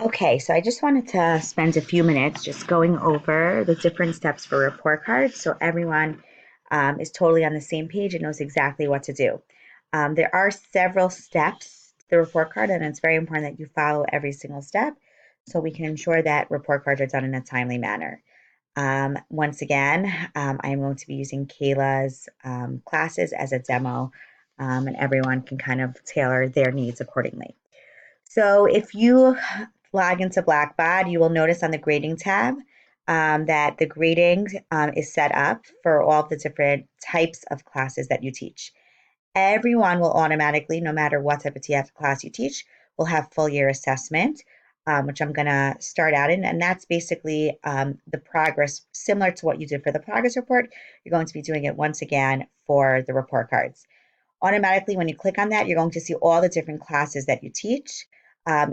Okay, so I just wanted to spend a few minutes just going over the different steps for report cards so everyone is totally on the same page and knows exactly what to do. There are several steps to the report card, and it's very important that you follow every single step so we can ensure that report cards are done in a timely manner. Once again, I'm going to be using Kayla's classes as a demo, and everyone can kind of tailor their needs accordingly. So if you log into Blackbaud, you will notice on the grading tab that the grading is set up for all of the different types of classes that you teach. Everyone will automatically, no matter what type of TF class you teach, will have full year assessment, which I'm going to start out in. And that's basically the progress, similar to what you did for the progress report. You're going to be doing it once again for the report cards. Automatically, when you click on that, you're going to see all the different classes that you teach.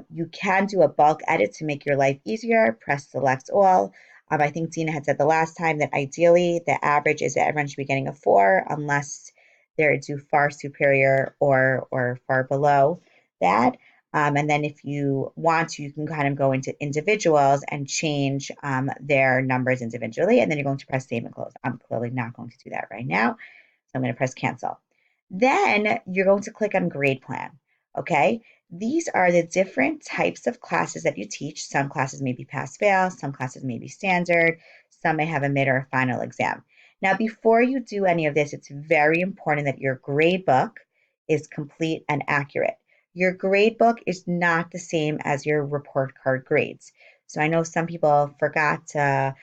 You can do a bulk edit to make your life easier. Press select all. I think Dina had said the last time that ideally the average is that everyone should be getting a 4 unless they're due far superior or far below that. And then if you want to, you can kind of go into individuals and change their numbers individually. And then you're going to press save and close. I'm clearly not going to do that right now. So I'm going to press cancel. Then you're going to click on grade plan. Okay. These are the different types of classes that you teach. Some classes may be pass fail, some classes may be standard, some may have a mid or a final exam. Now, before you do any of this, it's very important that your grade book is complete and accurate. Your grade book is not the same as your report card grades. So I know some people forgot to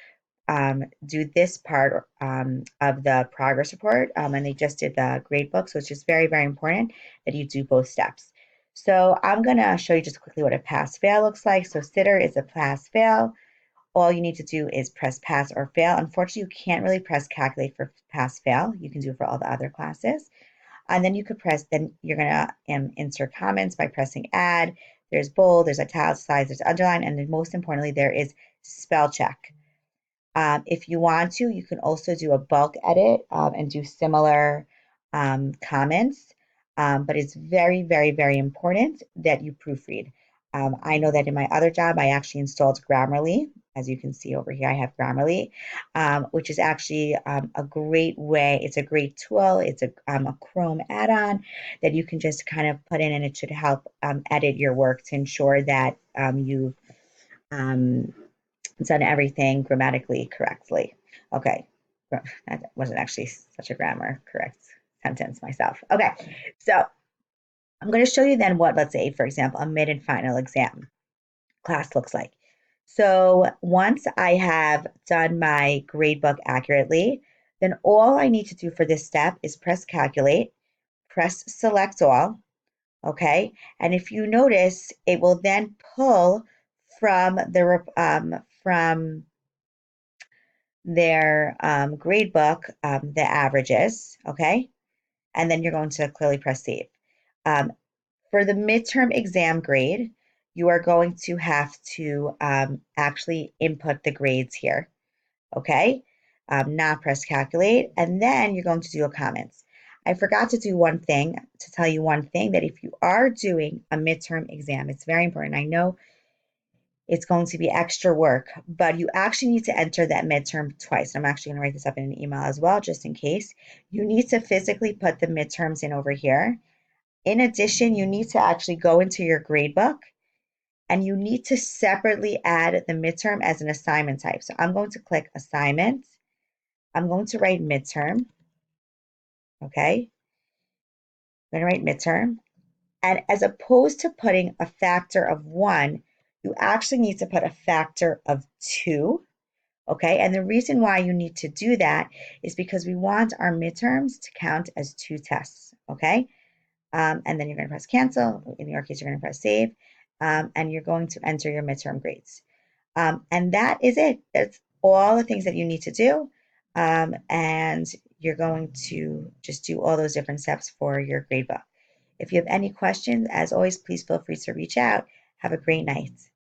do this part of the progress report, and they just did the grade book. So it's just very, very important that you do both steps. So I'm going to show you just quickly what a pass fail looks like. So sitter is a pass fail. All you need to do is press pass or fail. Unfortunately, you can't really press calculate for pass fail. You can do it for all the other classes. And then you could press, then you're going to insert comments by pressing add. There's bold, there's italicized, there's underline, and then most importantly, there is spell check. If you want to, you can also do a bulk edit and do similar comments, but it's very, very, very important that you proofread. I know that in my other job, I actually installed Grammarly. As you can see over here, I have Grammarly, which is actually a great way. It's a great tool. It's a Chrome add-on that you can just kind of put in, and it should help edit your work to ensure that you've um, done everything grammatically correctly. Okay, that wasn't actually such a grammar correct sentence myself. Okay, so I'm going to show you then what, let's say, for example, a mid and final exam class looks like. So once I have done my grade book accurately, then all I need to do for this step is press calculate, press select all, okay? And if you notice, it will then pull from from their grade book, the averages, okay? And then you're going to clearly press save. Um, for the midterm exam grade, you are going to have to actually input the grades here, okay? Not press calculate, and then you're going to do a comments. I forgot to do one thing, to tell you one thing, that if you are doing a midterm exam, it's very important. I know it's going to be extra work, but you actually need to enter that midterm twice. I'm actually going to write this up in an email as well, just in case. You need to physically put the midterms in over here. In addition, you need to actually go into your grade book and you need to separately add the midterm as an assignment type. So I'm going to click assignment. I'm going to write midterm. Okay. I'm going to write midterm. And as opposed to putting a factor of 1, you actually need to put a factor of 2. Okay, and the reason why you need to do that is because we want our midterms to count as 2 tests. Okay, and then you're going to press cancel. In your case, you're going to press save, and you're going to enter your midterm grades. And that is it. That's all the things that you need to do. And you're going to just do all those different steps for your grade book. If you have any questions, as always, please feel free to reach out. Have a great night.